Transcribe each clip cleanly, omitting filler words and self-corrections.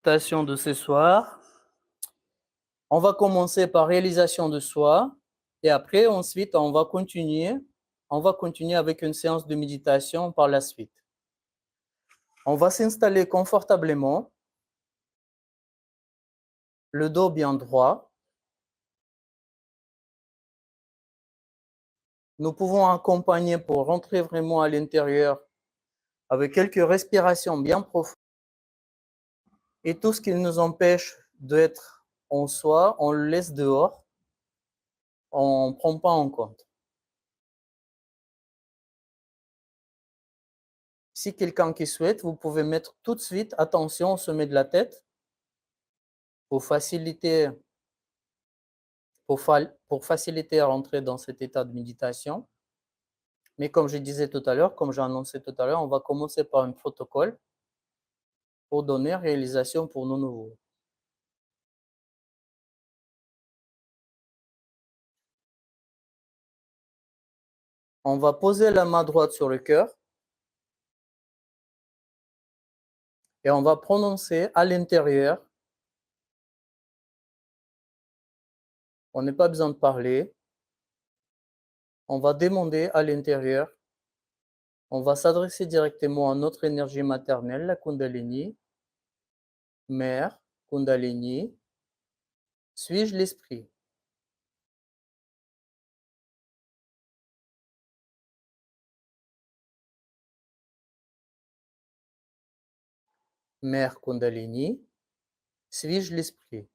Méditation de ce soir. On va commencer par réalisation de soi et après, ensuite, on va continuer. On va continuer avec une séance de méditation par la suite. On va s'installer confortablement, le dos bien droit. Nous pouvons accompagner pour rentrer vraiment à l'intérieur avec quelques respirations bien profondes. Et tout ce qui nous empêche d'être en soi, on le laisse dehors. On ne prend pas en compte. Si quelqu'un qui souhaite, vous pouvez mettre tout de suite attention au sommet de la tête pour faciliter, pour faciliter à rentrer dans cet état de méditation. Mais comme je disais tout à l'heure, comme j'ai annoncé tout à l'heure, on va commencer par un protocole pour donner réalisation pour nos nouveaux. On va poser la main droite sur le cœur et on va prononcer à l'intérieur. On n'a pas besoin de parler. On va demander à l'intérieur. On va s'adresser directement à notre énergie maternelle, la Kundalini. Mère, Kundalini, suis-je l'esprit? Mère Kundalini, suis-je l'esprit?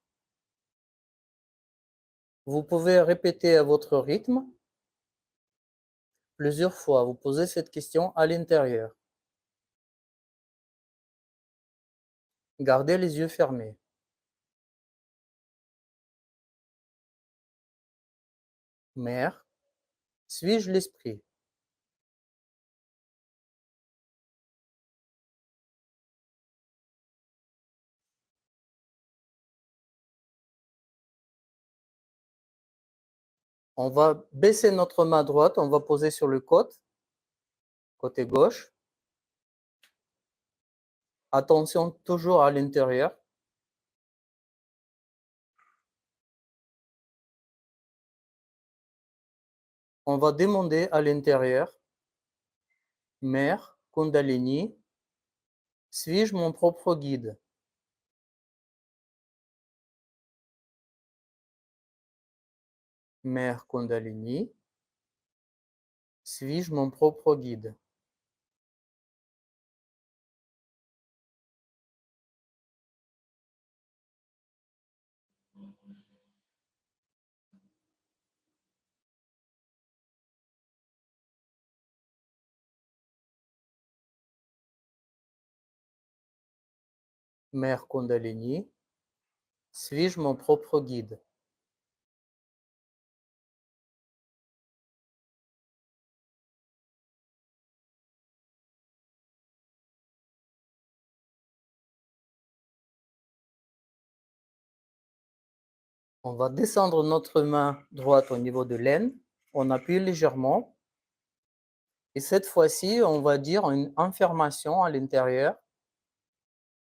Vous pouvez répéter à votre rythme plusieurs fois. Vous posez cette question à l'intérieur. Gardez les yeux fermés. Mère, suis-je l'esprit? On va baisser notre main droite, on va poser sur le côté gauche. Attention toujours à l'intérieur. On va demander à l'intérieur, Mère Kundalini, suis-je mon propre guide? Mère Kundalini, suis-je mon propre guide? Mère Kundalini, suis-je mon propre guide? On va descendre notre main droite au niveau de l'aine. On appuie légèrement. Et cette fois-ci, on va dire une affirmation à l'intérieur.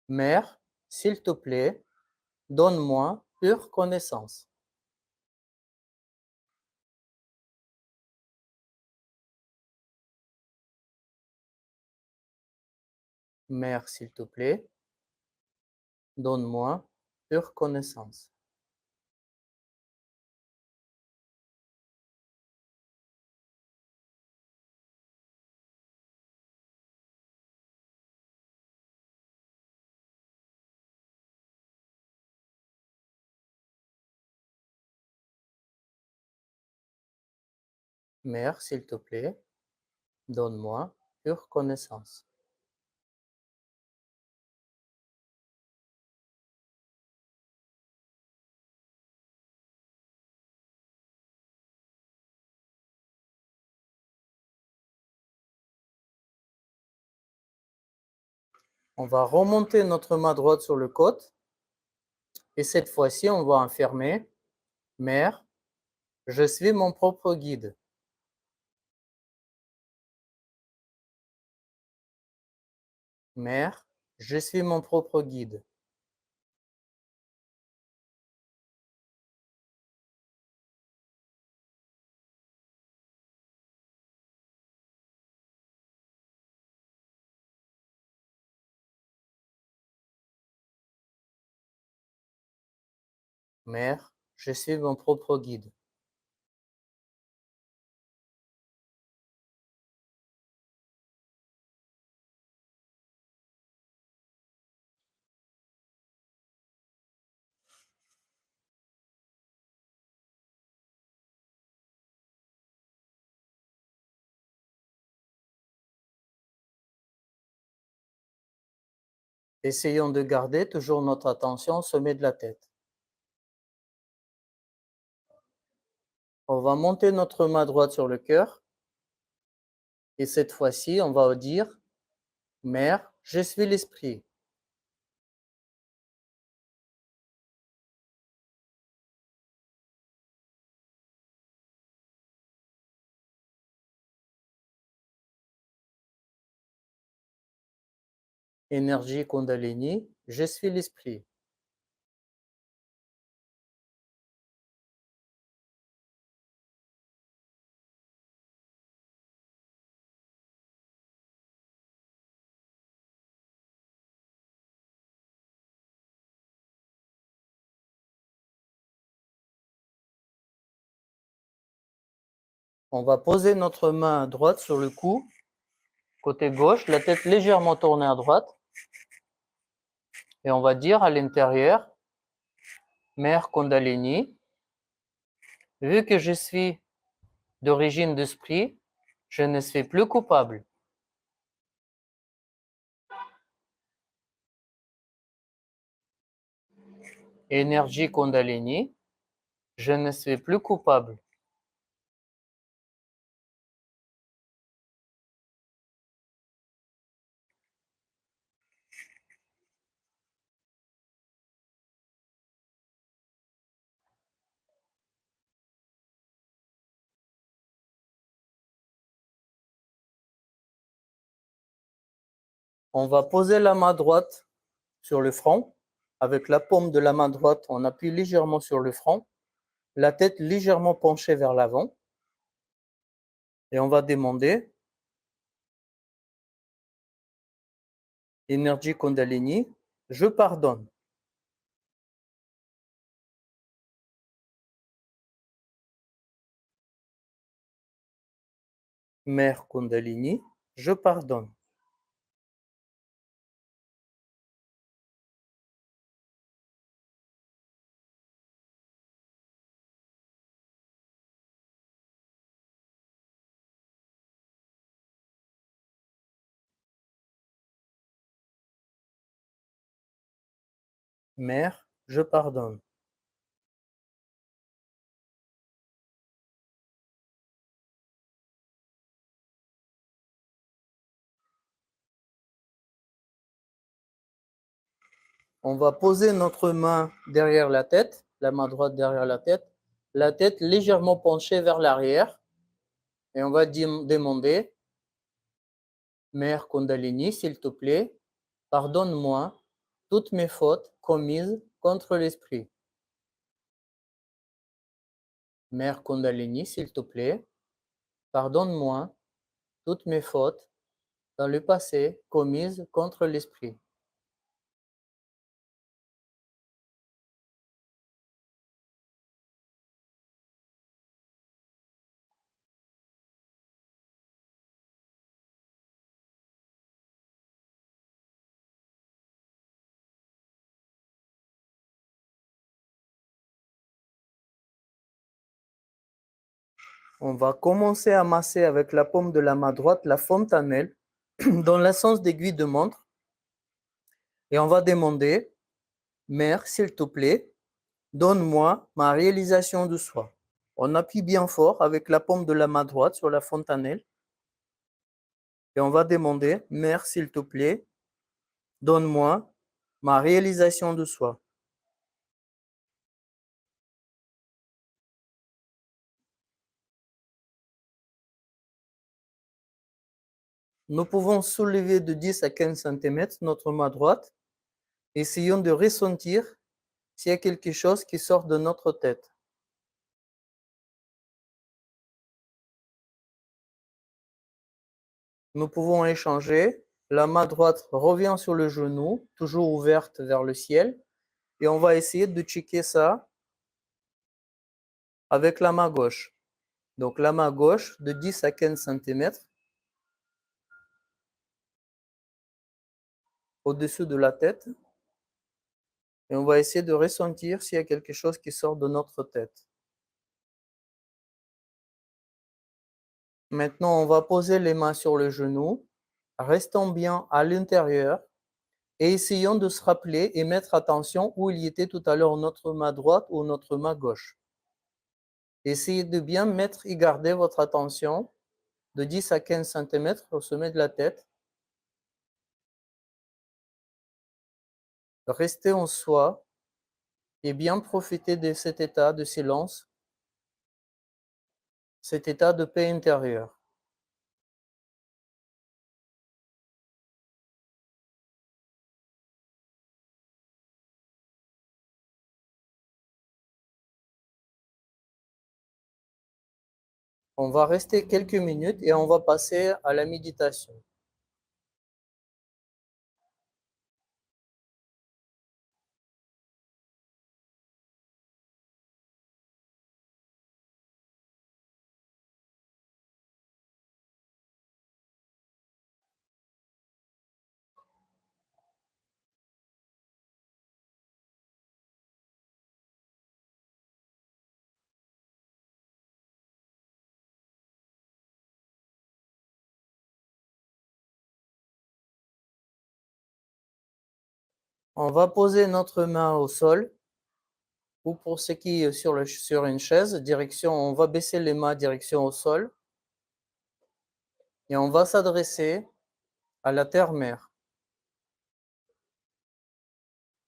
Mère, s'il te plaît, donne-moi pure connaissance. Mère, s'il te plaît, donne-moi pure connaissance. Mère, s'il te plaît, donne-moi pure connaissance. On va remonter notre main droite sur le côte. Et cette fois-ci, on va affirmer, Mère, je suis mon propre guide. Mère, je suis mon propre guide. Mère, je suis mon propre guide. Essayons de garder toujours notre attention au sommet de la tête. On va monter notre main droite sur le cœur. Et cette fois-ci, on va dire, Mère, je suis l'esprit. Énergie Kundalini, je suis l'esprit. On va poser notre main droite sur le cou, côté gauche, la tête légèrement tournée à droite. Et on va dire à l'intérieur, Mère Kundalini, vu que je suis d'origine d'esprit, je ne suis plus coupable. Énergie Kundalini, je ne suis plus coupable. On va poser la main droite sur le front. Avec la paume de la main droite, on appuie légèrement sur le front, la tête légèrement penchée vers l'avant. Et on va demander, énergie Kundalini, je pardonne. Mère Kundalini, je pardonne. Mère, je pardonne. On va poser notre main derrière la tête, la main droite derrière la tête légèrement penchée vers l'arrière. Et on va demander, Mère Kundalini, s'il te plaît, pardonne-moi toutes mes fautes commises contre l'esprit. Mère Kundalini, s'il te plaît, pardonne-moi toutes mes fautes dans le passé commises contre l'esprit. On va commencer à masser avec la paume de la main droite la fontanelle dans le sens d'aiguille de montre. Et on va demander, Mère, s'il te plaît, donne-moi ma réalisation de soi. On appuie bien fort avec la paume de la main droite sur la fontanelle. Et on va demander, Mère, s'il te plaît, donne-moi ma réalisation de soi. Nous pouvons soulever de 10 à 15 cm notre main droite. Essayons de ressentir s'il y a quelque chose qui sort de notre tête. Nous pouvons échanger. La main droite revient sur le genou, toujours ouverte vers le ciel. Et on va essayer de checker ça avec la main gauche. Donc la main gauche de 10 à 15 cm au-dessus de la tête. Et on va essayer de ressentir s'il y a quelque chose qui sort de notre tête. Maintenant, on va poser les mains sur le genou. Restons bien à l'intérieur et essayons de se rappeler et mettre attention où il y était tout à l'heure notre main droite ou notre main gauche. Essayez de bien mettre et garder votre attention de 10 à 15 cm au sommet de la tête. Restez en soi et bien profiter de cet état de silence, cet état de paix intérieure. On va rester quelques minutes et on va passer à la méditation. On va poser notre main au sol ou pour ceux qui est sur une chaise, direction, on va baisser les mains direction au sol et on va s'adresser à la terre-mère.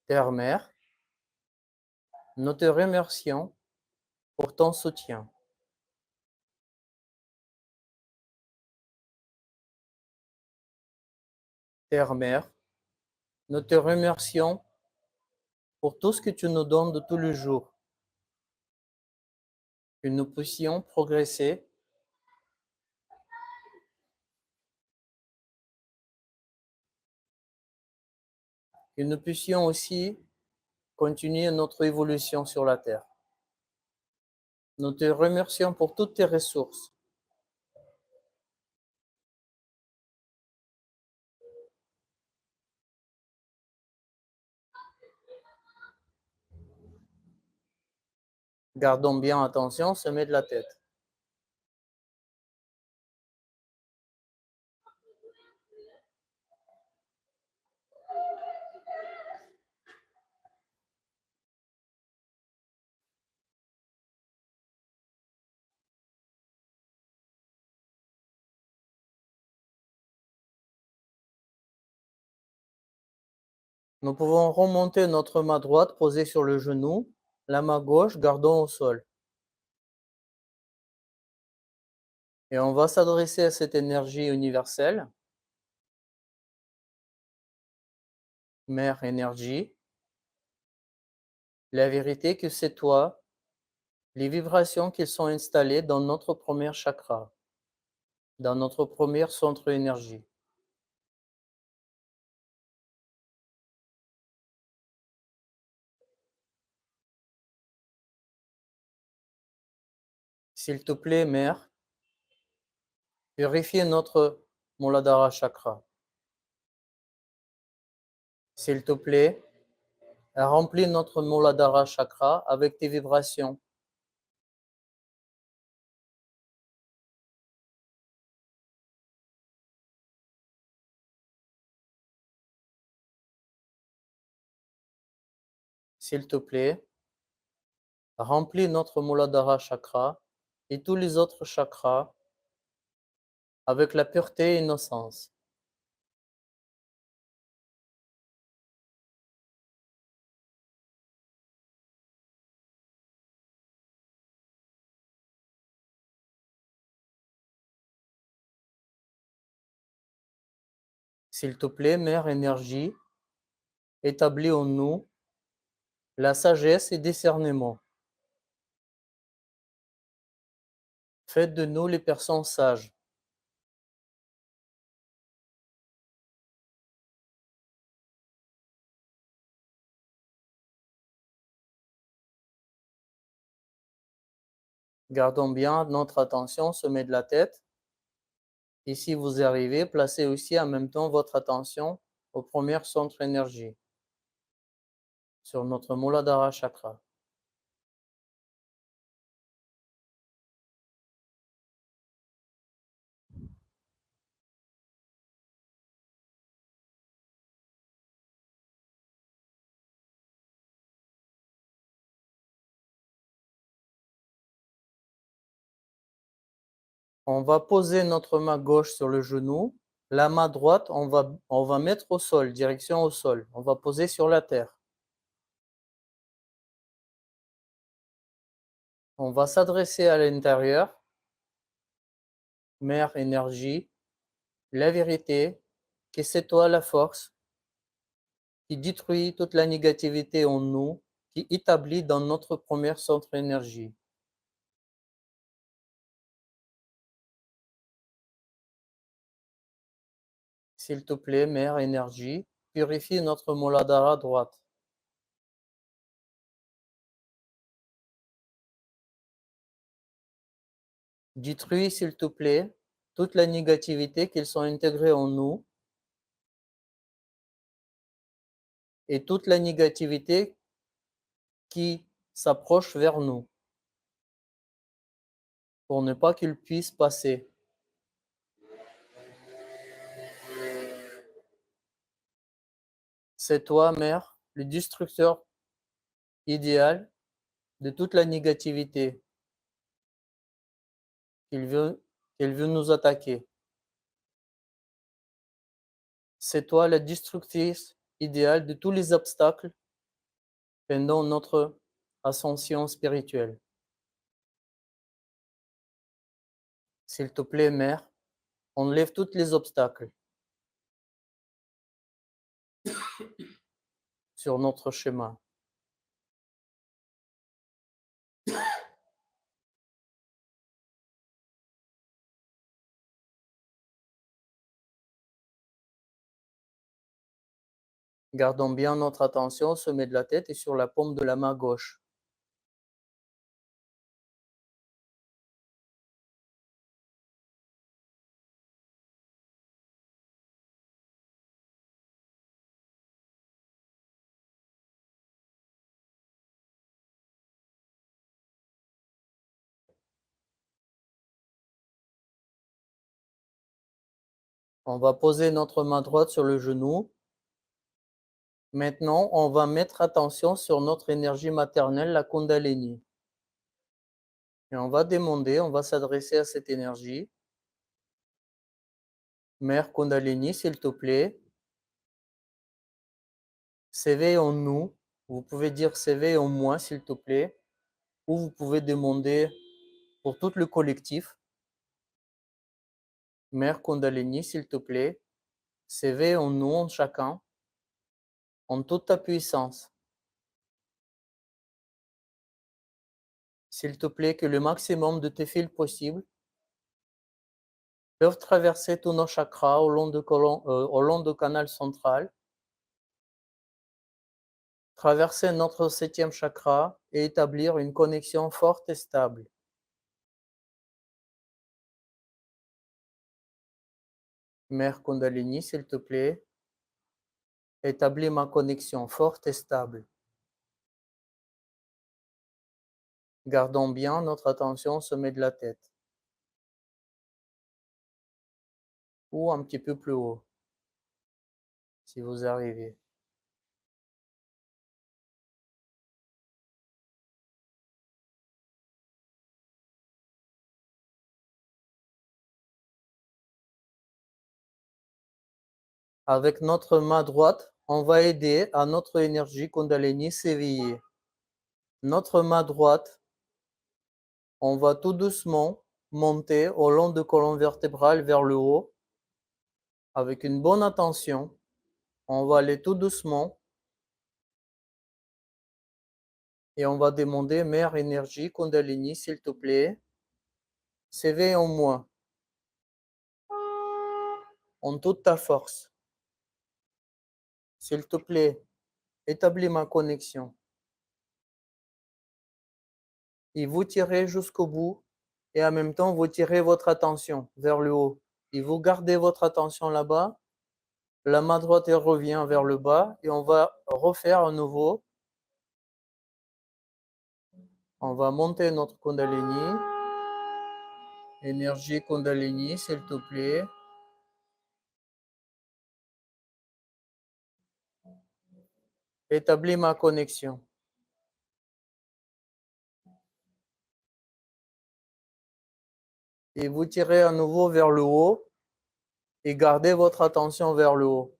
Terre-mère, nous te remercions pour ton soutien. Terre-mère, nous te remercions pour tout ce que tu nous donnes de tous les jours, que nous puissions progresser, que nous puissions aussi continuer notre évolution sur la terre. Nous te remercions pour toutes tes ressources. Gardons bien attention, sommet de la tête. Nous pouvons remonter notre main droite posée sur le genou, la main gauche gardons au sol. Et on va s'adresser à cette énergie universelle, Mère énergie, la vérité que c'est toi, les vibrations qui sont installées dans notre premier chakra, dans notre premier centre énergie. S'il te plaît, Mère, purifie notre Muladhara chakra. S'il te plaît, remplis notre Muladhara chakra avec tes vibrations. S'il te plaît, remplis notre Muladhara chakra et tous les autres chakras avec la pureté et innocence. S'il te plaît, Mère énergie, établis en nous la sagesse et discernement. Faites de nous les personnes sages. Gardons bien notre attention au sommet de la tête. Et si vous y arrivez, placez aussi en même temps votre attention au premier centre énergie, sur notre Muladhara chakra. On va poser notre main gauche sur le genou. La main droite, on va mettre au sol, direction au sol. On va poser sur la terre. On va s'adresser à l'intérieur. Mère énergie, la vérité, que c'est toi la force qui détruit toute la négativité en nous, qui établit dans notre premier centre énergie. S'il te plaît, Mère énergie, purifie notre Muladhara droite. Détruis, s'il te plaît, toute la négativité qu'ils sont intégrées en nous et toute la négativité qui s'approche vers nous pour ne pas qu'ils puissent passer. C'est toi, Mère, le destructeur idéal de toute la négativité qu'il veut, qu'elle veut nous attaquer. C'est toi la destructrice idéale de tous les obstacles pendant notre ascension spirituelle. S'il te plaît, Mère, enlève tous les obstacles sur notre chemin. Gardons bien notre attention au sommet de la tête et sur la paume de la main gauche. On va poser notre main droite sur le genou. Maintenant, on va mettre attention sur notre énergie maternelle, la Kundalini. Et on va demander, on va s'adresser à cette énergie. Mère Kundalini, s'il te plaît, s'éveille en nous. Vous pouvez dire s'éveille en moi, s'il te plaît. Ou vous pouvez demander pour tout le collectif. Mère Kundalini, s'il te plaît, s'éveille en nous, en chacun, en toute ta puissance. S'il te plaît, que le maximum de tes fils possibles peuvent traverser tous nos chakras au long du canal central, traverser notre 7e chakra et établir une connexion forte et stable. Mère Kundalini, s'il te plaît, établis ma connexion forte et stable. Gardons bien notre attention au sommet de la tête ou un petit peu plus haut, si vous arrivez. Avec notre main droite, on va aider à notre énergie Kundalini s'éveiller. Notre main droite, on va tout doucement monter au long du colonne vertébrale vers le haut. Avec une bonne attention, on va aller tout doucement et on va demander, Mère énergie Kundalini, s'il te plaît, s'éveille en moi, en toute ta force. S'il te plaît, établis ma connexion. Et vous tirez jusqu'au bout et en même temps, vous tirez votre attention vers le haut. Et vous gardez votre attention là-bas. La main droite elle revient vers le bas et on va refaire à nouveau. On va monter notre Kundalini. Énergie Kundalini, s'il te plaît. Établis ma connexion. Et vous tirez à nouveau vers le haut et gardez votre attention vers le haut.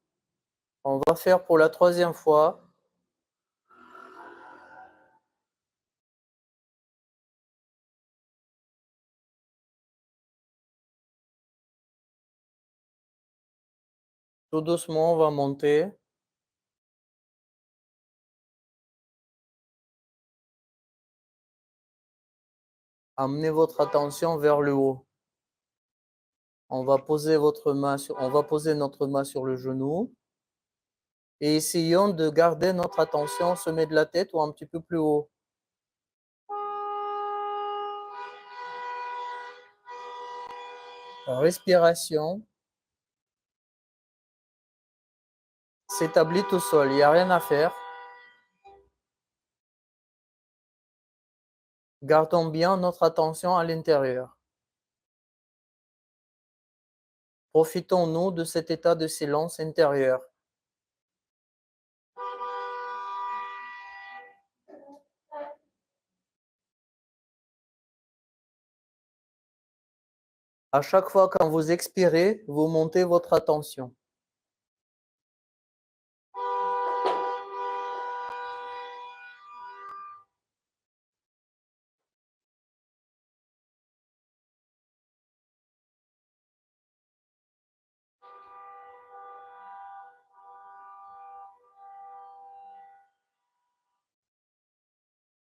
On va faire pour la troisième fois. Tout doucement, on va monter. Amenez votre attention vers le haut. On va poser notre main sur le genou. Et essayons de garder notre attention au sommet de la tête ou un petit peu plus haut. La respiration s'établit tout seul, il n'y a rien à faire. Gardons bien notre attention à l'intérieur. Profitons-nous de cet état de silence intérieur. À chaque fois quand vous expirez, vous montez votre attention.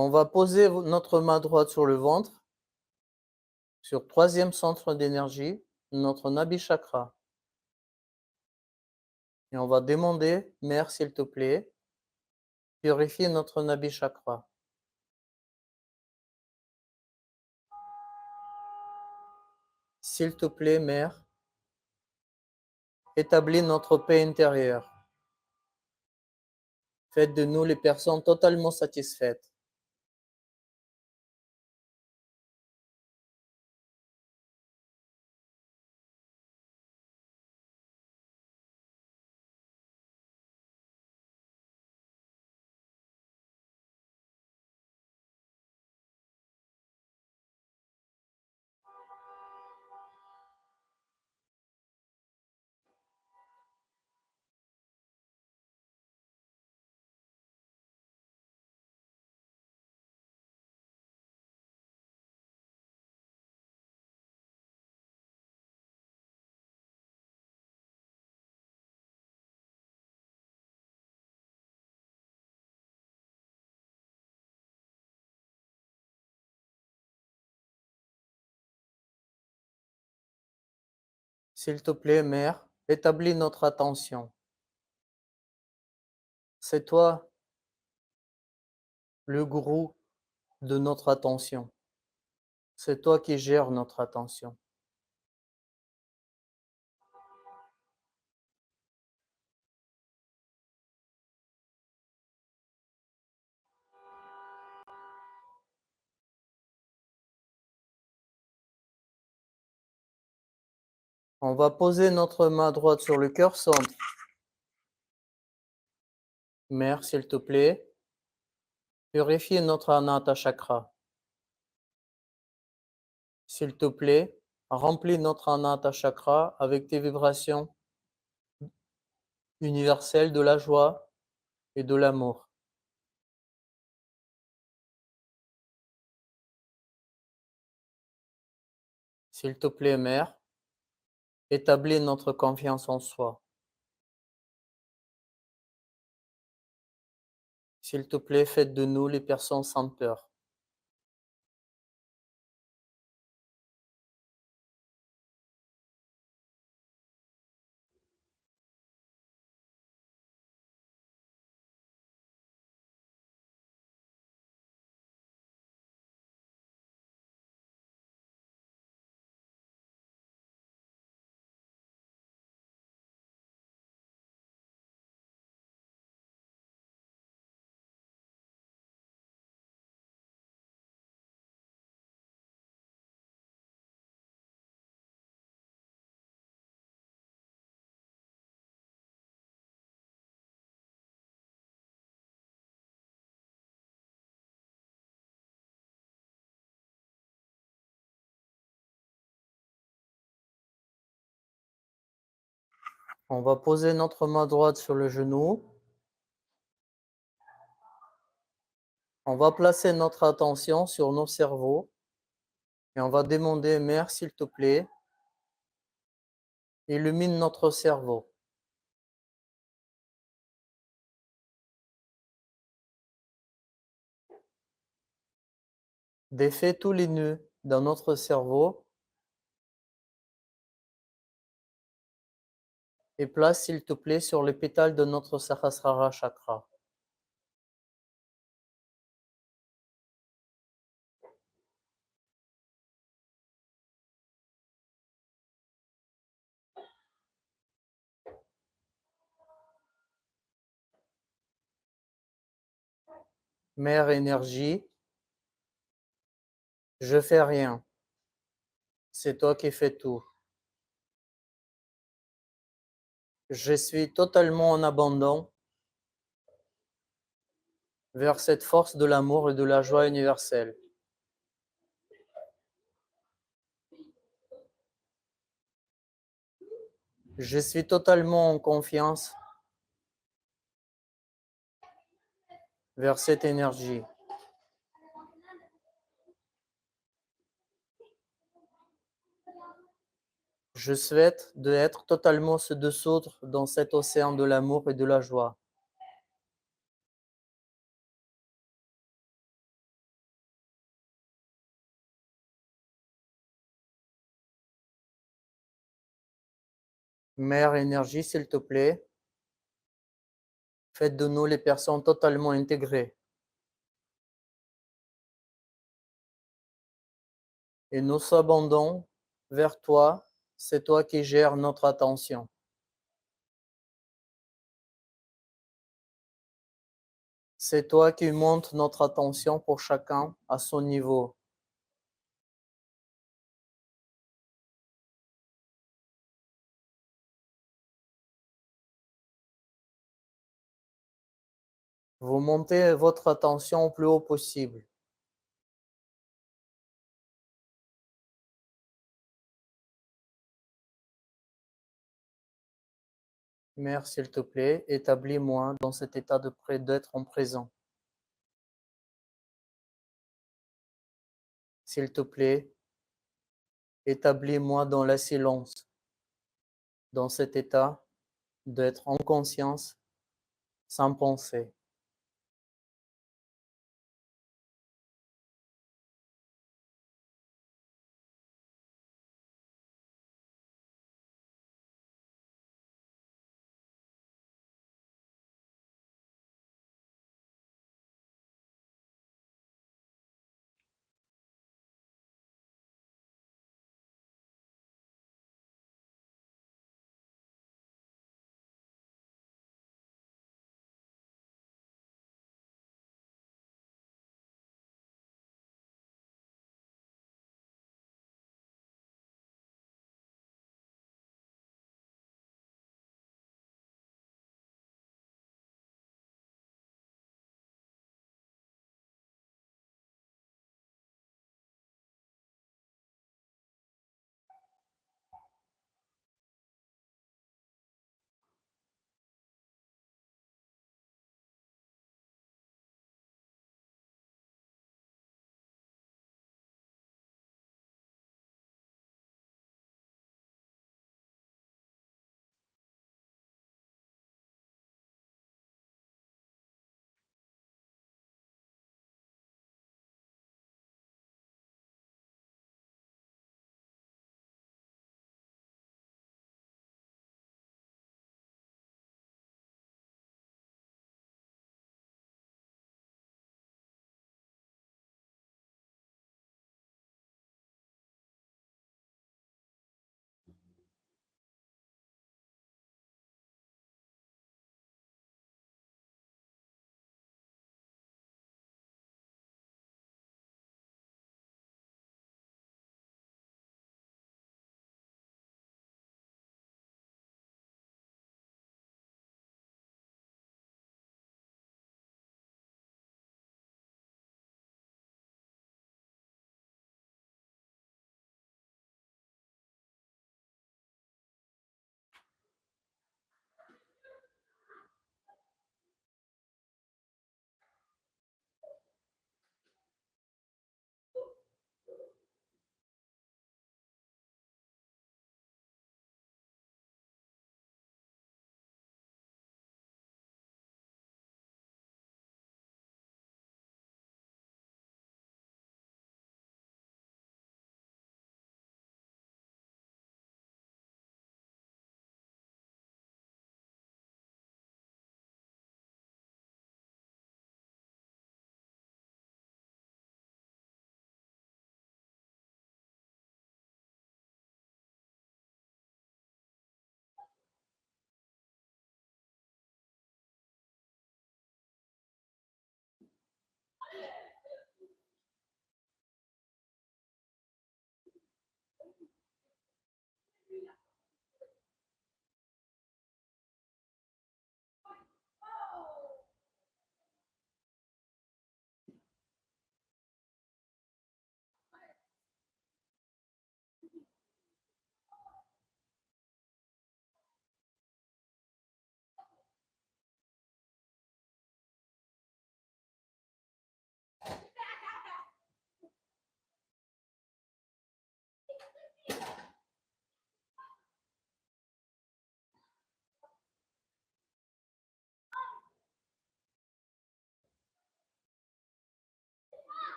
On va poser notre main droite sur le ventre, sur troisième centre d'énergie, notre Nabi Chakra. Et on va demander, Mère, s'il te plaît, purifie notre Nabi Chakra. S'il te plaît, Mère, établis notre paix intérieure. Faites de nous les personnes totalement satisfaites. S'il te plaît, Mère, établis notre attention. C'est toi le gourou de notre attention. C'est toi qui gères notre attention. On va poser notre main droite sur le cœur centre. Mère, s'il te plaît, purifie notre Anahata Chakra. S'il te plaît, remplis notre Anahata Chakra avec tes vibrations universelles de la joie et de l'amour. S'il te plaît, Mère, établis notre confiance en soi. S'il te plaît, faites de nous les personnes sans peur. On va poser notre main droite sur le genou. On va placer notre attention sur nos cerveaux et on va demander, Mère, s'il te plaît, illumine notre cerveau. Défais tous les nœuds dans notre cerveau et place, s'il te plaît, sur les pétales de notre Sahasrara chakra. Mère énergie, je fais rien. C'est toi qui fais tout. Je suis totalement en abandon vers cette force de l'amour et de la joie universelle. Je suis totalement en confiance vers cette énergie. Je souhaite d'être totalement se dissoudre dans cet océan de l'amour et de la joie. Mère énergie, s'il te plaît, faites de nous les personnes totalement intégrées. Et nous abandonnons vers toi, c'est toi qui gères notre attention. C'est toi qui montes notre attention pour chacun à son niveau. Vous montez votre attention au plus haut possible. Mère, s'il te plaît, établis-moi dans cet état de près d'être en présent. S'il te plaît, établis-moi dans la silence, dans cet état d'être en conscience, sans penser.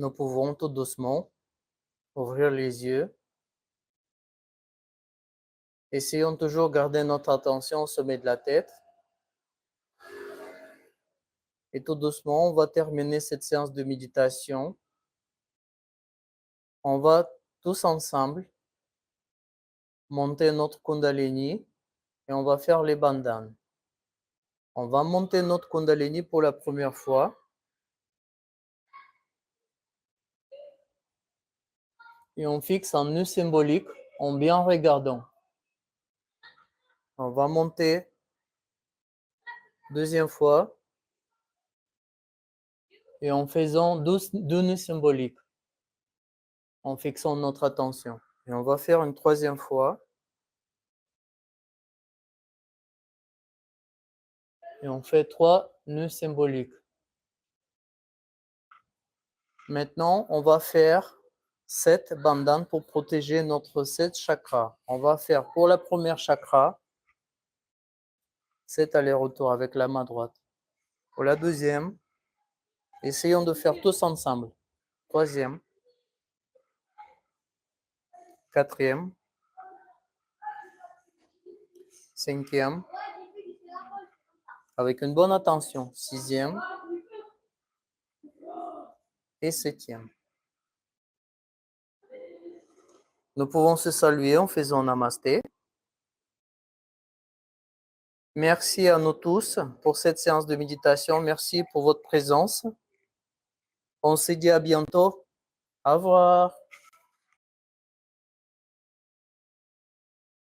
Nous pouvons tout doucement ouvrir les yeux. Essayons toujours de garder notre attention au sommet de la tête. Et tout doucement, on va terminer cette séance de méditation. On va tous ensemble monter notre Kundalini et on va faire les bandhanes. On va monter notre Kundalini pour la première fois. Et on fixe un nœud symbolique en bien regardant. On va monter deuxième fois et en faisant deux nœuds symboliques en fixant notre attention. Et on va faire une troisième fois. Et on fait 3 nœuds symboliques. Maintenant, on va faire 7 bandhanes pour protéger notre 7 chakras. On va faire pour la première chakra 7 allers-retours avec la main droite. Pour la deuxième, essayons de faire tous ensemble. Troisième, quatrième, cinquième, avec une bonne attention, sixième et septième. Nous pouvons se saluer en faisant Namasté. Merci à nous tous pour cette séance de méditation. Merci pour votre présence. On se dit à bientôt. Au revoir.